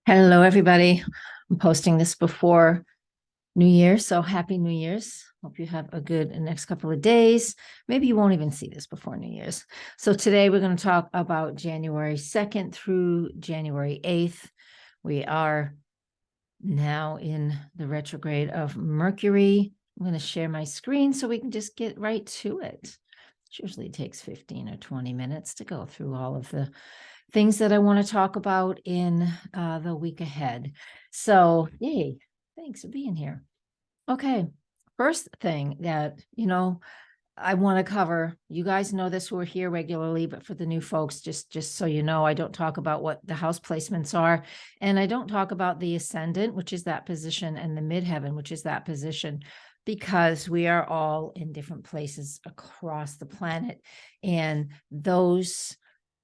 Hello, everybody. I'm posting this before New Year's, so happy New Year's. Hope you have a good next couple of days. Maybe you won't even see this before New Year's. So today we're going to talk about January 2nd through January 8th. We are now in the retrograde of Mercury. I'm going to share my screen so we can just get right to it. It usually takes 15 or 20 minutes to go through all of the things that I want to talk about in the week ahead. So, yay, thanks for being here. Okay, first thing that, I want to cover, you guys know this who are here regularly, but for the new folks, just so you know, I don't talk about what the house placements are, and I don't talk about the ascendant, which is that position, and the midheaven, which is that position, because we are all in different places across the planet, and those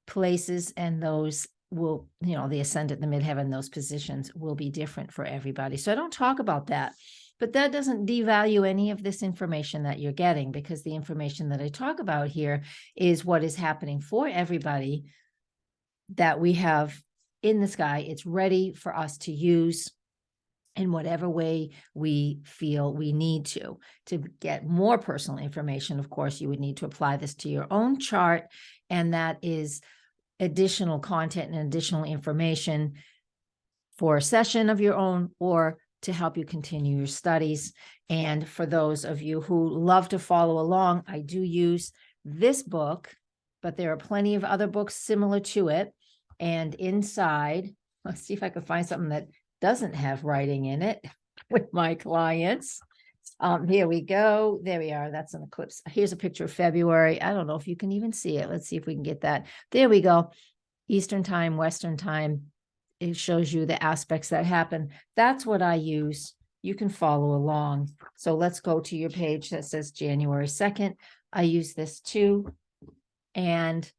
places and those will, the ascendant, the midheaven, those positions will be different for everybody. So I don't talk about that, but that doesn't devalue any of this information that you're getting, because the information that I talk about here is what is happening for everybody that we have in the sky. It's ready for us to use in whatever way we feel we need to get more personal information. Of course, you would need to apply this to your own chart, and that is additional content and additional information for a session of your own or to help you continue your studies. And for those of you who love to follow along, I do use this book, but there are plenty of other books similar to it. And inside, let's see if I can find something that doesn't have writing in it with my clients. Here we go. There we are. That's an eclipse. Here's a picture of February. I don't know if you can even see it. Let's see if we can get that. There we go. Eastern time, Western time. It shows you the aspects that happen. That's what I use. You can follow along. So let's go to your page that says January 2nd. I use this too. And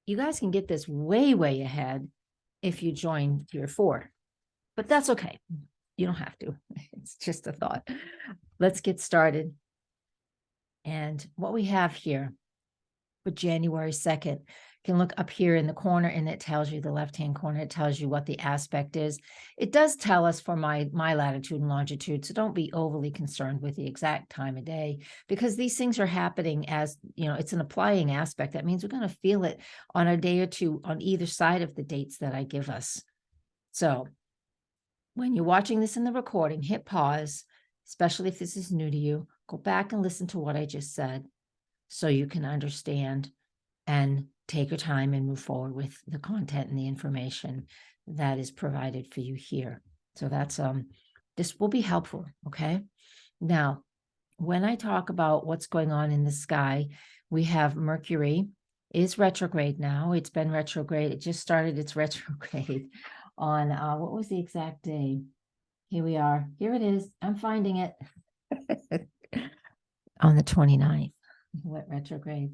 you guys can get this way, way ahead if you join Tier 4. But that's okay. You don't have to. It's just a thought. Let's get started. And what we have here for January 2nd, you can look up here in the corner and it tells you, the left-hand corner, it tells you what the aspect is. It does tell us for my latitude and longitude, so don't be overly concerned with the exact time of day, because these things are happening as, it's an applying aspect. That means we're going to feel it on a day or two on either side of the dates that I give us. So when you're watching this in the recording, hit pause, especially if this is new to you. Go back and listen to what I just said so you can understand and take your time and move forward with the content and the information that is provided for you here. So that's, this will be helpful, okay? Now, when I talk about what's going on in the sky, we have Mercury is retrograde now. It's been retrograde. It just started its retrograde on, what was the exact day? Here we are. Here it is. I'm finding it. On the 29th, it went retrograde.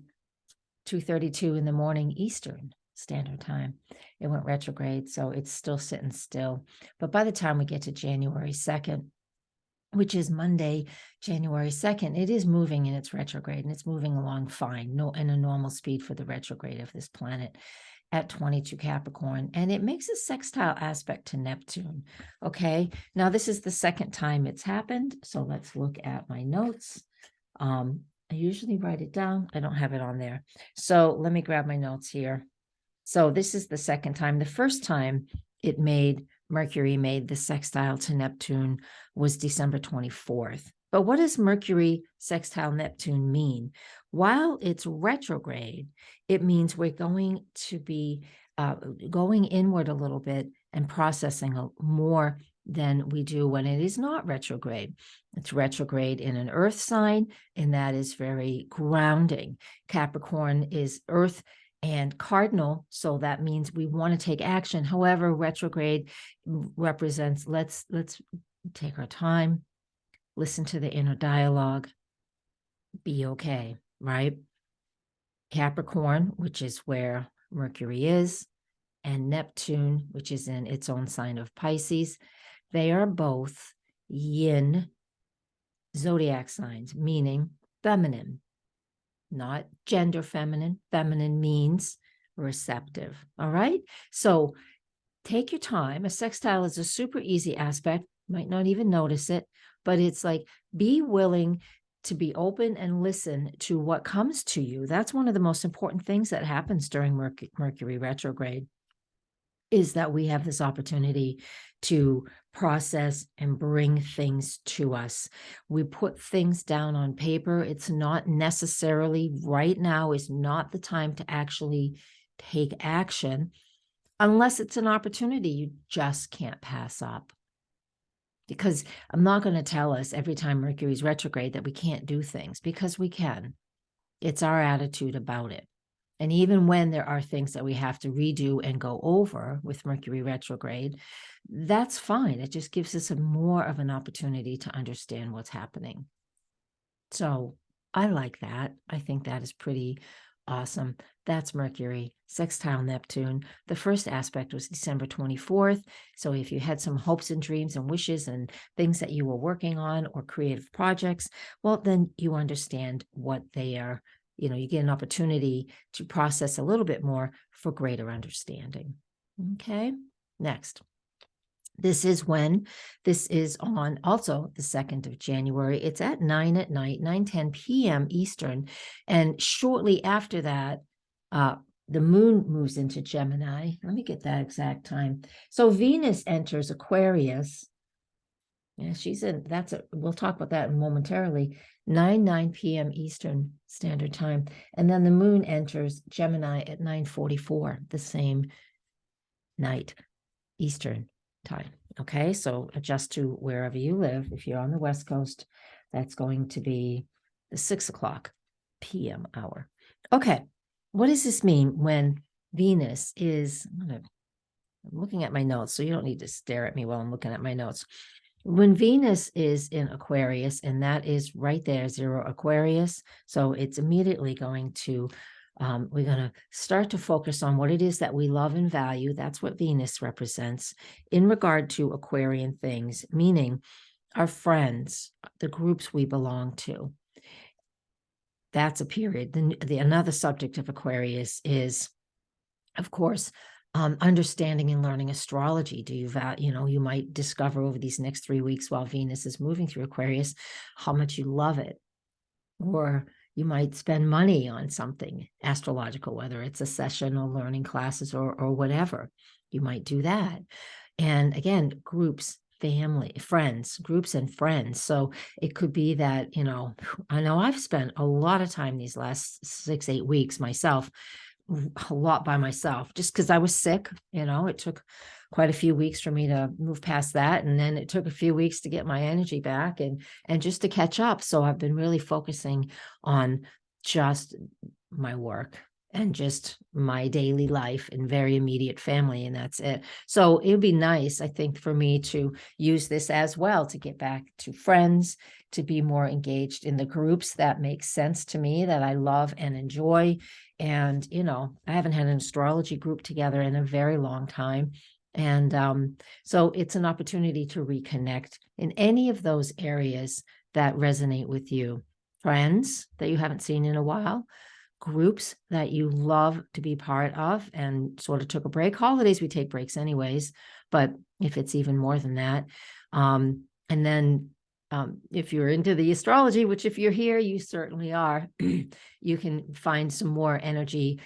2:32 in the morning Eastern Standard Time. It went retrograde, so it's still sitting still. But by the time we get to January 2nd, which is Monday, January 2nd, it is moving in its retrograde, and it's moving along fine, in a normal speed for the retrograde of this planet at 22 Capricorn, and it makes a sextile aspect to Neptune. Okay, now this is the second time it's happened, so let's look at my notes. I usually write it down. I don't have it on there. So let me grab my notes here. So this is the second time. The first time Mercury made the sextile to Neptune was December 24th. But what does Mercury sextile Neptune mean? While it's retrograde, it means we're going to be going inward a little bit and processing more than we do when it is not retrograde. It's retrograde in an earth sign, and that is very grounding. Capricorn is earth and cardinal, so that means we want to take action. However, retrograde represents let's take our time, listen to the inner dialogue, be okay, right? Capricorn, which is where Mercury is, and Neptune, which is in its own sign of Pisces, they are both yin zodiac signs, meaning feminine, not gender feminine. Feminine means receptive. All right. So take your time. A sextile is a super easy aspect. You might not even notice it, but it's like, be willing to be open and listen to what comes to you. That's one of the most important things that happens during Mercury retrograde, is that we have this opportunity to process and bring things to us. We put things down on paper. It's not necessarily, right now is not the time to actually take action, unless it's an opportunity you just can't pass up. Because I'm not going to tell us every time Mercury's retrograde that we can't do things, because we can. It's our attitude about it. And even when there are things that we have to redo and go over with Mercury retrograde, that's fine. It just gives us more of an opportunity to understand what's happening. So I like that. I think that is pretty awesome. That's Mercury, sextile Neptune. The first aspect was December 24th. So if you had some hopes and dreams and wishes and things that you were working on, or creative projects, well, then you understand what they are. You get an opportunity to process a little bit more for greater understanding. Okay, next. This is on also the 2nd of January. It's at 9 at night, 9:10 p.m. Eastern. And shortly after that, the moon moves into Gemini. Let me get that exact time. So Venus enters Aquarius. Yeah, we'll talk about that momentarily. 9 p.m. Eastern Standard Time. And then the moon enters Gemini at 9:44, the same night, Eastern Time. Okay, so adjust to wherever you live. If you're on the West Coast, that's going to be the 6:00 p.m. hour. Okay, what does this mean when Venus is, I'm looking at my notes, so you don't need to stare at me while I'm looking at my notes. When Venus is in Aquarius, and that is right there, 0 Aquarius, so it's immediately going to, we're going to start to focus on what it is that we love and value. That's what Venus represents in regard to Aquarian things, meaning our friends, the groups we belong to. That's a period. Another subject of Aquarius is, of course, understanding and learning astrology. Do you you might discover over these next 3 weeks while Venus is moving through Aquarius how much you love it. Or you might spend money on something astrological, whether it's a session or learning classes or whatever. You might do that. And again, groups, family, friends, groups and friends. So it could be that, I know I've spent a lot of time these last 6-8 weeks myself, a lot by myself, just because I was sick. It took quite a few weeks for me to move past that, and then it took a few weeks to get my energy back and just to catch up. So I've been really focusing on just my work and just my daily life and very immediate family, and that's it. So it would be nice, I think, for me to use this as well to get back to friends, to be more engaged in the groups that make sense to me, that I love and enjoy. And, I haven't had an astrology group together in a very long time. And so it's an opportunity to reconnect in any of those areas that resonate with you. Friends that you haven't seen in a while, groups that you love to be part of and sort of took a break. Holidays, we take breaks anyways, but if it's even more than that. And then if you're into the astrology, which if you're here, you certainly are, you can find some more energy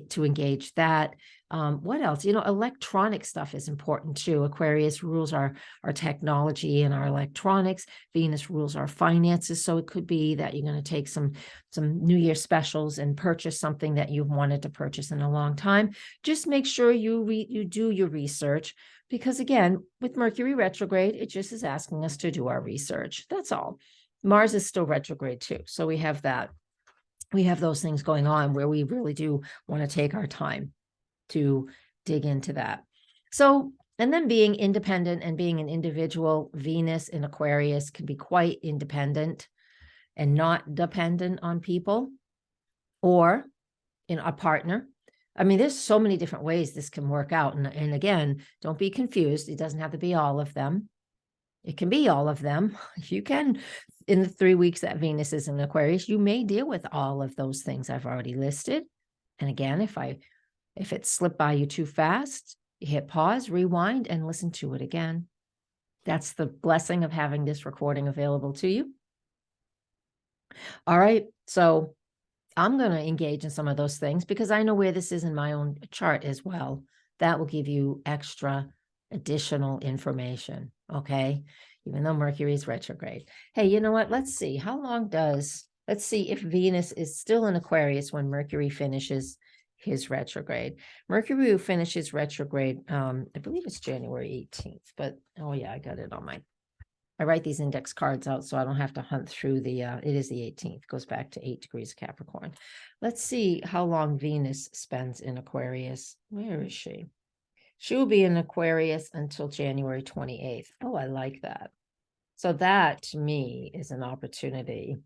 to engage that. What else? Electronic stuff is important too. Aquarius rules our technology and our electronics. Venus rules our finances. So it could be that you're going to take some New Year specials and purchase something that you've wanted to purchase in a long time. Just make sure you do your research. Because again, with Mercury retrograde, it just is asking us to do our research. That's all. Mars is still retrograde too. So we have that. We have those things going on where we really do want to take our time to dig into that. So, and then being independent and being an individual, Venus in Aquarius can be quite independent and not dependent on people or in a partner. I mean, there's so many different ways this can work out. And again, don't be confused. It doesn't have to be all of them. It can be all of them. You can, in the 3 weeks that Venus is in Aquarius, you may deal with all of those things I've already listed. And again, if it slipped by you too fast, you hit pause, rewind, and listen to it again. That's the blessing of having this recording available to you. All right. So I'm going to engage in some of those things because I know where this is in my own chart as well. That will give you extra additional information. Okay. Even though Mercury is retrograde. Hey, you know what? Let's see. Let's see if Venus is still in Aquarius when Mercury finishes his retrograde. Mercury will finish his retrograde. I believe it's January 18th, but oh yeah, I got it on I write these index cards out so I don't have to hunt through it is the 18th, goes back to 8 degrees Capricorn. Let's see how long Venus spends in Aquarius. Where is she? She will be in Aquarius until January 28th. Oh, I like that. So that to me is an opportunity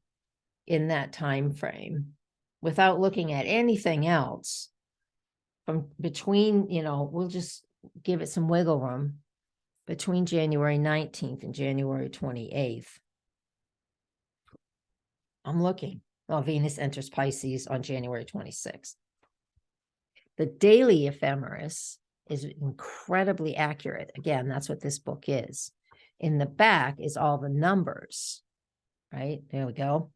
in that time frame without looking at anything else from between, we'll just give it some wiggle room between January 19th and January 28th. I'm looking. Well, Venus enters Pisces on January 26th. The daily ephemeris is incredibly accurate. Again, that's what this book is. In the back is all the numbers, right? There we go.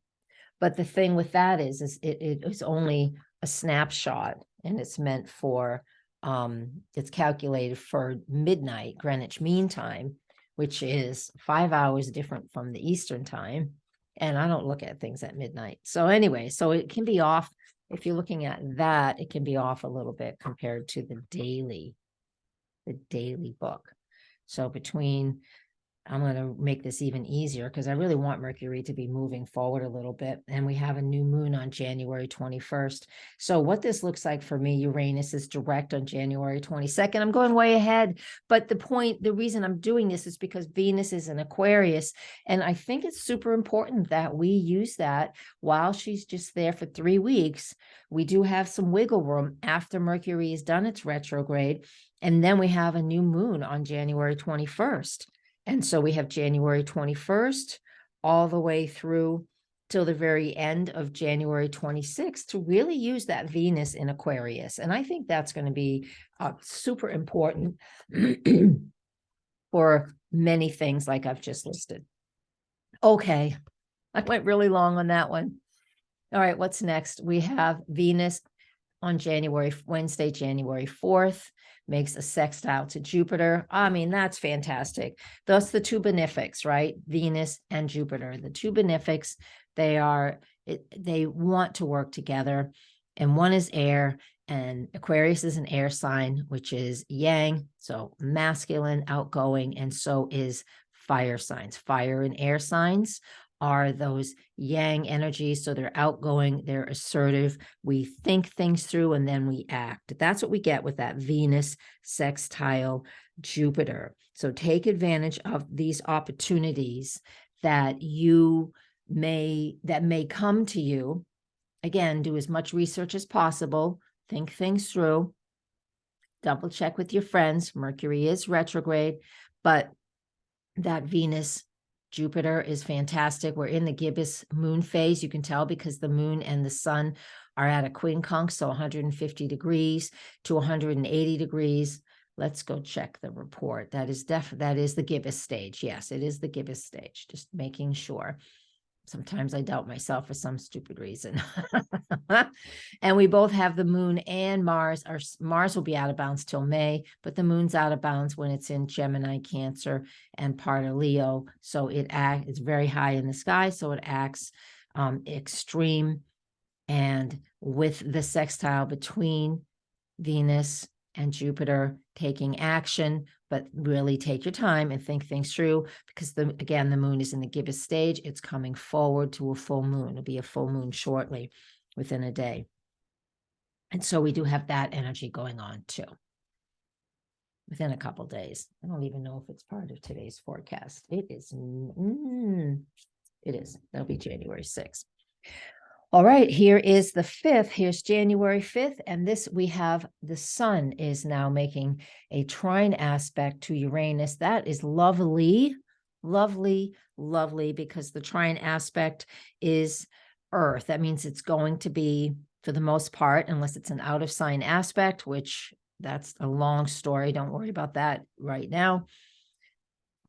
But the thing with that is it is only a snapshot, and it's meant for, it's calculated for midnight Greenwich Mean Time, which is 5 hours different from the Eastern Time. And I don't look at things at midnight. So anyway, so it can be off. If you're looking at that, it can be off a little bit compared to the daily book. So I'm going to make this even easier because I really want Mercury to be moving forward a little bit. And we have a new moon on January 21st. So what this looks like for me, Uranus is direct on January 22nd. I'm going way ahead. But the reason I'm doing this is because Venus is in Aquarius. And I think it's super important that we use that while she's just there for 3 weeks. We do have some wiggle room after Mercury has done its retrograde. And then we have a new moon on January 21st. And so we have January 21st all the way through till the very end of January 26th to really use that Venus in Aquarius. And I think that's going to be super important for many things like I've just listed. Okay, I went really long on that one. All right, what's next? We have Venus on Wednesday, January 4th. Makes a sextile to Jupiter. I mean, that's fantastic. Thus the two benefics, right? Venus and Jupiter. The two benefics, they want to work together. And one is air, and Aquarius is an air sign, which is yang, so masculine, outgoing, and so is fire signs. Fire and air signs are those yang energies. So they're outgoing, they're assertive. We think things through and then we act. That's what we get with that Venus sextile Jupiter. So take advantage of these opportunities that may come to you. Again, do as much research as possible. Think things through. Double check with your friends. Mercury is retrograde, but that Venus Jupiter is fantastic. We're in the gibbous moon phase. You can tell because the moon and the sun are at a quincunx, so 150 degrees to 180 degrees. Let's go check the report. That is the gibbous stage. Yes, it is the gibbous stage. Just making sure. Sometimes I doubt myself for some stupid reason. And we both have the moon and Mars. Mars will be out of bounds till May, but the moon's out of bounds when it's in Gemini, Cancer, and part of Leo. So it's very high in the sky, so it acts extreme. And with the sextile between Venus and Jupiter taking action, but really take your time and think things through because the moon is in the gibbous stage. It's coming forward to a full moon. It'll be a full moon shortly within a day. And so we do have that energy going on too within a couple days. I don't even know if it's part of today's forecast. It is. It is. That'll be January 6th. All right, here is the 5th. Here's January 5th. And we have the sun is now making a trine aspect to Uranus. That is lovely, lovely, lovely, because the trine aspect is Earth. That means it's going to be, for the most part, unless it's an out of sign aspect, which That's a long story. Don't worry about that right now.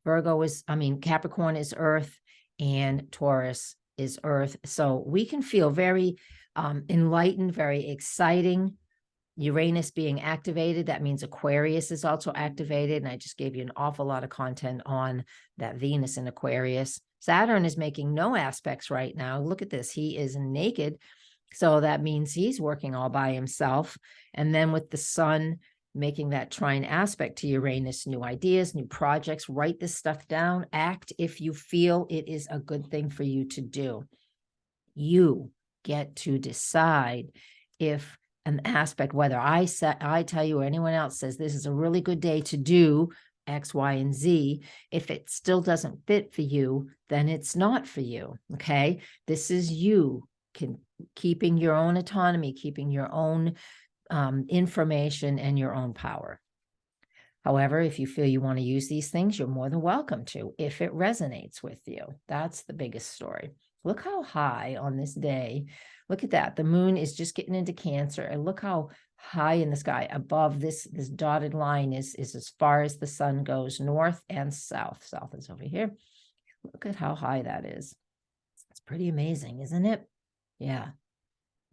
Capricorn is earth and Taurus is earth. So we can feel very enlightened, very exciting. Uranus being activated, that means Aquarius is also activated. And I just gave you an awful lot of content on that Venus in Aquarius. Saturn is making no aspects right now. Look at this. He is naked. So that means he's working all by himself. And then with the sun making that trine aspect to Uranus, new ideas, new projects, write this stuff down, act if you feel it is a good thing for you to do. You get to decide if an aspect, whether I tell you or anyone else says this is a really good day to do X, Y, and Z, if it still doesn't fit for you, then it's not for you. Okay. This is you keeping your own autonomy, keeping your own information and your own power. However, if you feel you want to use these things, you're more than welcome to, if it resonates with you. That's the biggest story. Look how high on this day. Look at that. The moon is just getting into Cancer, and look how high in the sky above this dotted line is as far as the sun goes, north and south. South is over here. Look at how high that is. It's pretty amazing, isn't it? Yeah.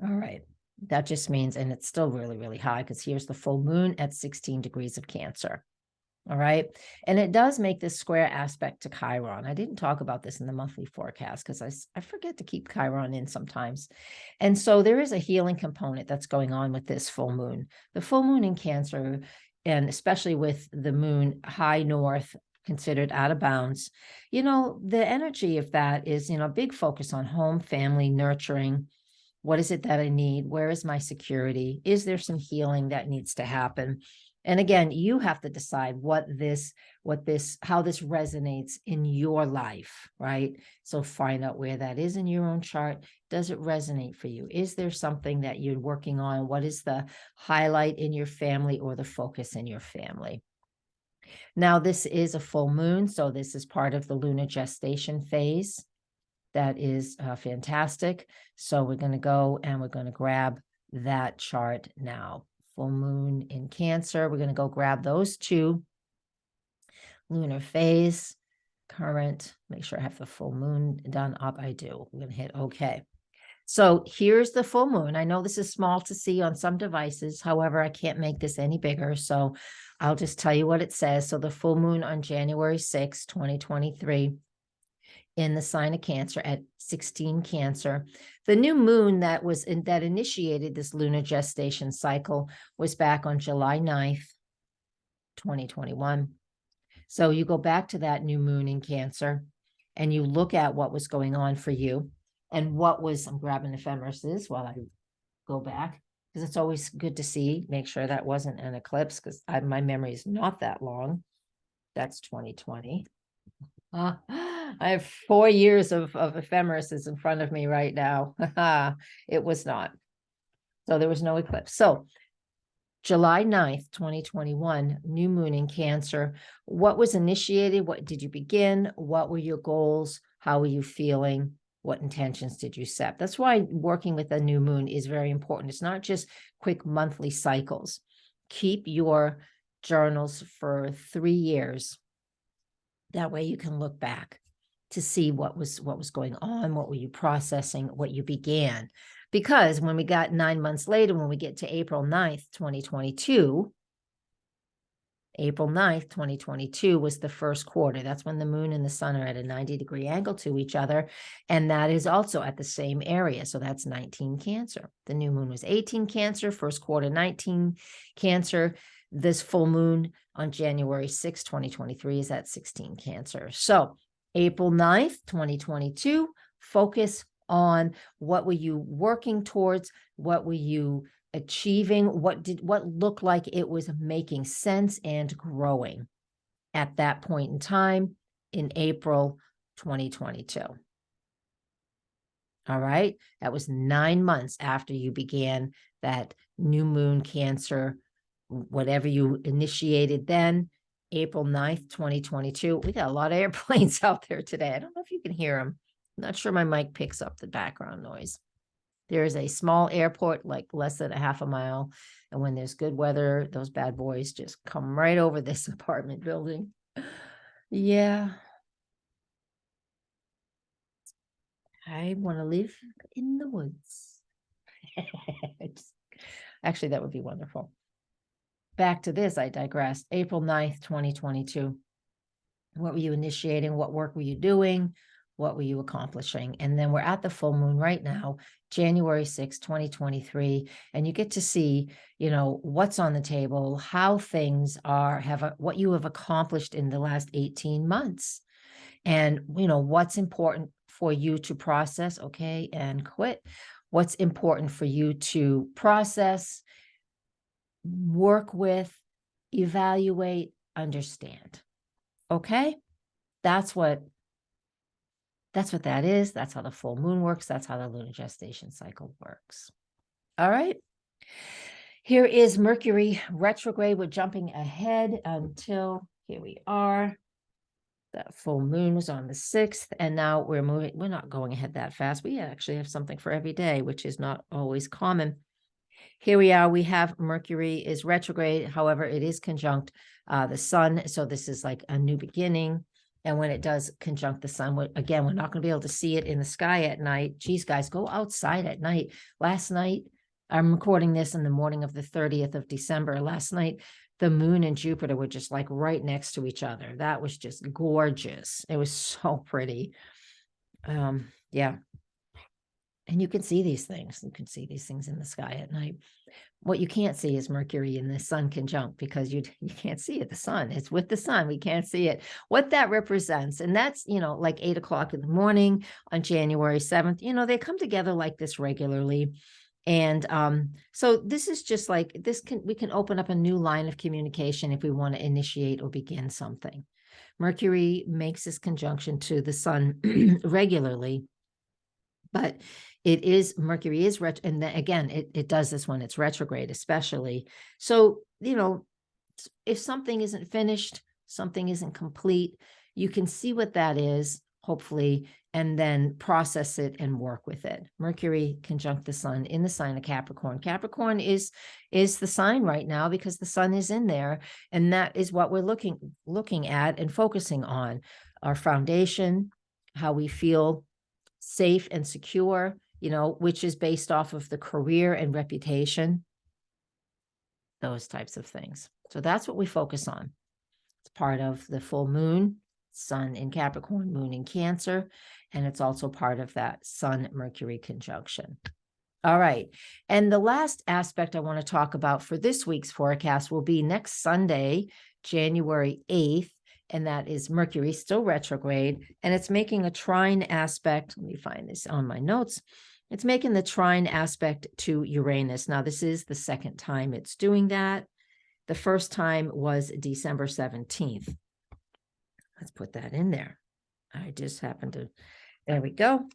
All right. That just means, and it's still really, really high because here's the full moon at 16 degrees of Cancer. All right. And it does make this square aspect to Chiron. I didn't talk about this in the monthly forecast because I forget to keep Chiron in sometimes. And so there is a healing component that's going on with this full moon. The full moon in Cancer, and especially with the moon high north, considered out of bounds, the energy of that is, big focus on home, family, nurturing. What is it that I need? Where is my security? Is there some healing that needs to happen? And again, you have to decide how this resonates in your life, right? So find out where that is in your own chart. Does it resonate for you? Is there something that you're working on? What is the highlight in your family or the focus in your family? Now, this is a full moon, so this is part of the lunar gestation phase. That is fantastic. So we're going to go and we're going to grab that chart now. Full moon in Cancer. We're going to go grab those two. Lunar phase, current. Make sure I have the full moon done up. I do. We're going to hit OK. So here's the full moon. I know this is small to see on some devices. However, I can't make this any bigger. So I'll just tell you what it says. So the full moon on January 6, 2023. In the sign of Cancer at 16 Cancer. The new moon that initiated this lunar gestation cycle was back on July 9th, 2021. So you go back to that new moon in Cancer and you look at what was going on for you and I'm grabbing ephemeris while I go back because it's always good to see, make sure that wasn't an eclipse because my memory is not that long. That's 2020. I have 4 years of ephemeris in front of me right now. It was not. So there was no eclipse. So July 9th, 2021, new moon in Cancer. What was initiated? What did you begin? What were your goals? How were you feeling? What intentions did you set? That's why working with a new moon is very important. It's not just quick monthly cycles. Keep your journals for 3 years. That way you can look back to see what was going on, what were you processing, what you began. Because when we got 9 months later, when we get to April 9th, 2022, April 9th, 2022 was the first quarter. That's when the moon and the sun are at a 90-degree angle to each other. And that is also at the same area. So that's 19 Cancer. The new moon was 18 Cancer, first quarter 19 Cancer. This full moon on January 6, 2023 is at 16 Cancer. So April 9th, 2022, focus on what were you working towards? What were you achieving? What looked like it was making sense and growing at that point in time in April 2022. All right. That was 9 months after you began that new moon Cancer, whatever you initiated then, April 9th, 2022. We got a lot of airplanes out there today. I don't know if you can hear them. I'm not sure my mic picks up the background noise. There is a small airport, like less than a half a mile. And when there's good weather, those bad boys just come right over this apartment building. Yeah. I want to live in the woods. Actually, that would be wonderful. Back to this, I digressed. April 9th, 2022. What were you initiating? What work were you doing? What were you accomplishing? And then we're at the full moon right now, January 6th, 2023. And you get to see, what's on the table, how things are, what you have accomplished in the last 18 months. And, what's important for you to process, okay, and quit. What's important for you to process, work with, evaluate, understand. Okay? That's what that is. That's how the full moon works. That's how the lunar gestation cycle works. All right. Here is Mercury retrograde. We're jumping ahead until here we are. That full moon was on the 6th, and now we're moving. We're not going ahead that fast. We actually have something for every day, which is not always common. Here we are. We have Mercury is retrograde. However, it is conjunct the sun. So this is like a new beginning. And when it does conjunct the sun, again, we're not going to be able to see it in the sky at night. Geez, guys, go outside at night. Last night, I'm recording this in the morning of the 30th of December. Last night, the moon and Jupiter were just like right next to each other. That was just gorgeous. It was so pretty. Yeah. And you can see these things. You can see these things in the sky at night. What you can't see is Mercury and the sun conjunct, because you can't see it. The sun, it's with the sun. We can't see it. What that represents, and that's, like 8 o'clock in the morning on January 7th, they come together like this regularly. And so this is just like we can open up a new line of communication if we want to initiate or begin something. Mercury makes this conjunction to the sun regularly. But Mercury is retro, and then again, it does this when it's retrograde, especially. So, if something isn't finished, something isn't complete, you can see what that is, hopefully, and then process it and work with it. Mercury conjunct the sun in the sign of Capricorn. Capricorn is the sign right now because the sun is in there, and that is what we're looking at and focusing on. Our foundation, how we feel safe and secure, which is based off of the career and reputation, those types of things. So that's what we focus on. It's part of the full moon, sun in Capricorn, moon in Cancer, and it's also part of that sun-Mercury conjunction. All right. And the last aspect I want to talk about for this week's forecast will be next Sunday, January 8th. And that is Mercury still retrograde, and it's making a trine aspect. Let me find this on my notes. It's making the trine aspect to Uranus. Now, this is the second time it's doing that. The first time was December 17th. Let's put that in there. I just happened to, there we go.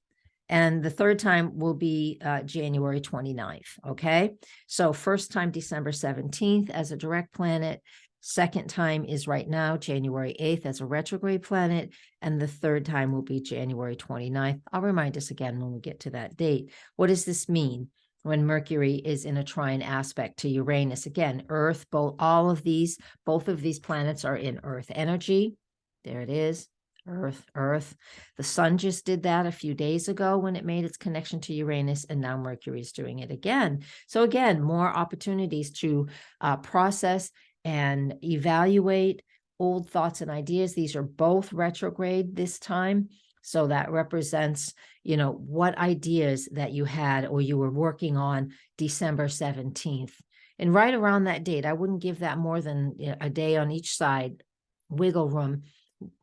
And the third time will be January 29th. Okay. So first time, December 17th as a direct planet. Second time is right now, January 8th as a retrograde planet. And the third time will be January 29th. I'll remind us again when we get to that date. What does this mean when Mercury is in a trine aspect to Uranus? Again, Earth, both of these planets are in Earth energy. There it is. Earth. The sun just did that a few days ago when it made its connection to Uranus, and now Mercury is doing it again. So again, more opportunities to process and evaluate old thoughts and ideas. These are both retrograde this time. So that represents, what ideas that you had or you were working on December 17th. And right around that date, I wouldn't give that more than a day on each side, wiggle room.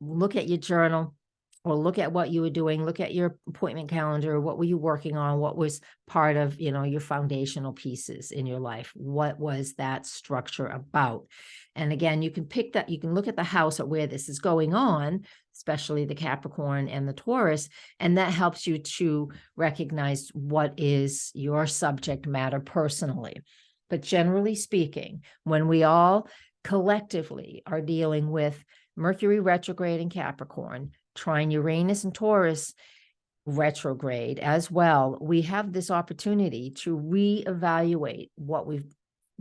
Look at your journal or look at what you were doing. Look at your appointment calendar. What were you working on? What was part of, your foundational pieces in your life? What was that structure about? And again, you can pick that. You can look at the house at where this is going on, especially the Capricorn and the Taurus, and that helps you to recognize what is your subject matter personally. But generally speaking, when we all collectively are dealing with Mercury retrograde in Capricorn, trine Uranus and Taurus, retrograde as well, we have this opportunity to reevaluate what we've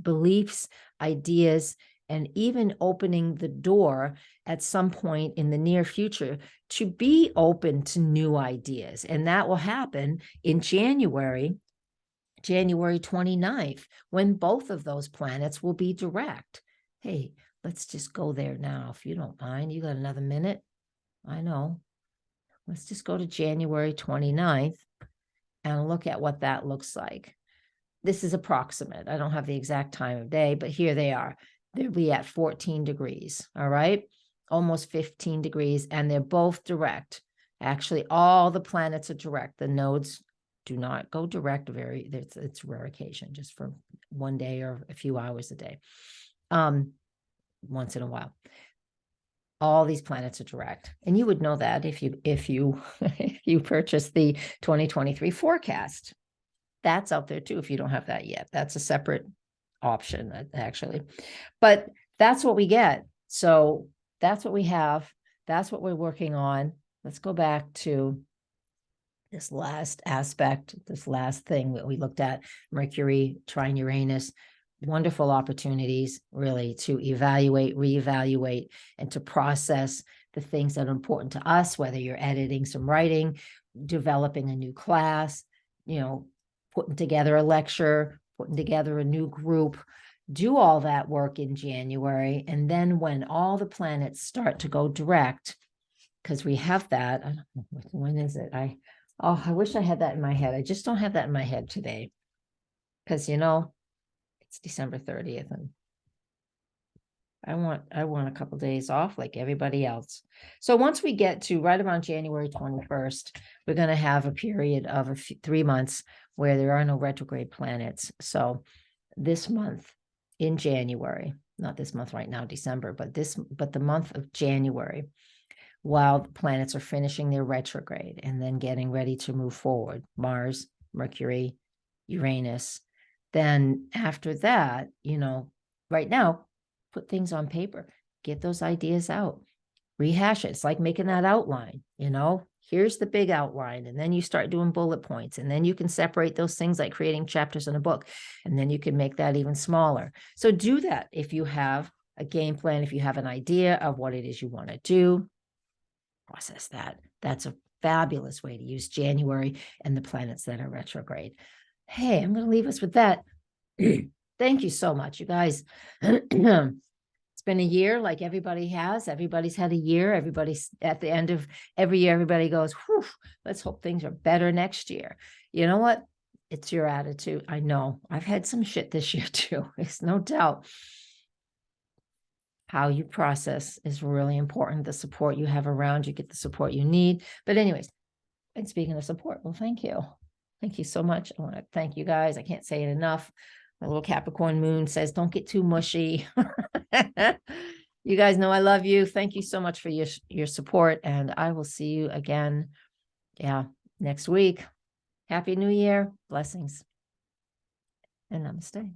beliefs, ideas, and even opening the door at some point in the near future to be open to new ideas. And that will happen in January 29th, when both of those planets will be direct. Hey, let's just go there now, if you don't mind. You got another minute? I know. Let's just go to January 29th and look at what that looks like. This is approximate. I don't have the exact time of day, but here they are. They'll be at 14 degrees, all right? Almost 15 degrees, and they're both direct. Actually, all the planets are direct. The nodes do not go direct. It's a rare occasion, just for one day or a few hours a day, once in a while. All these planets are direct, and you would know that if you if you purchase the 2023 forecast. That's out there too, if you don't have that yet. That's a separate option, actually. But that's what we get. So that's what we have. That's what we're working on. Let's go back to this last aspect, this last thing that we looked at, Mercury, trine Uranus. Wonderful opportunities, really, to evaluate, reevaluate, and to process the things that are important to us, whether you're editing some writing, developing a new class, putting together a lecture, putting together a new group. Do all that work in January. And then when all the planets start to go direct, because we have that, I don't know, when is it? I wish I had that in my head. I just don't have that in my head today. Because, it's December 30th. And I want a couple of days off like everybody else. So once we get to right around January 21st, we're going to have a period of 3 months where there are no retrograde planets. So this month in January, not this month right now, December, but the month of January, while the planets are finishing their retrograde and then getting ready to move forward, Mars, Mercury, Uranus, then after that, right now, put things on paper, get those ideas out, rehash it. It's like making that outline, here's the big outline. And then you start doing bullet points, and then you can separate those things like creating chapters in a book. And then you can make that even smaller. So do that. If you have a game plan, if you have an idea of what it is you want to do, process that. That's a fabulous way to use January and the planets that are retrograde. Hey, I'm going to leave us with that. Thank you so much, you guys. It's been a year, like everybody has. Everybody's had a year. Everybody's at the end of every year, everybody goes, whew, let's hope things are better next year. You know what? It's your attitude. I know I've had some shit this year too. There's no doubt. How you process is really important. The support you have around you, get the support you need. But anyways, and speaking of support, well, thank you. Thank you so much. I want to thank you guys. I can't say it enough. My little Capricorn moon says, don't get too mushy. You guys know I love you. Thank you so much for your support. And I will see you again. Next week. Happy New Year. Blessings. And namaste.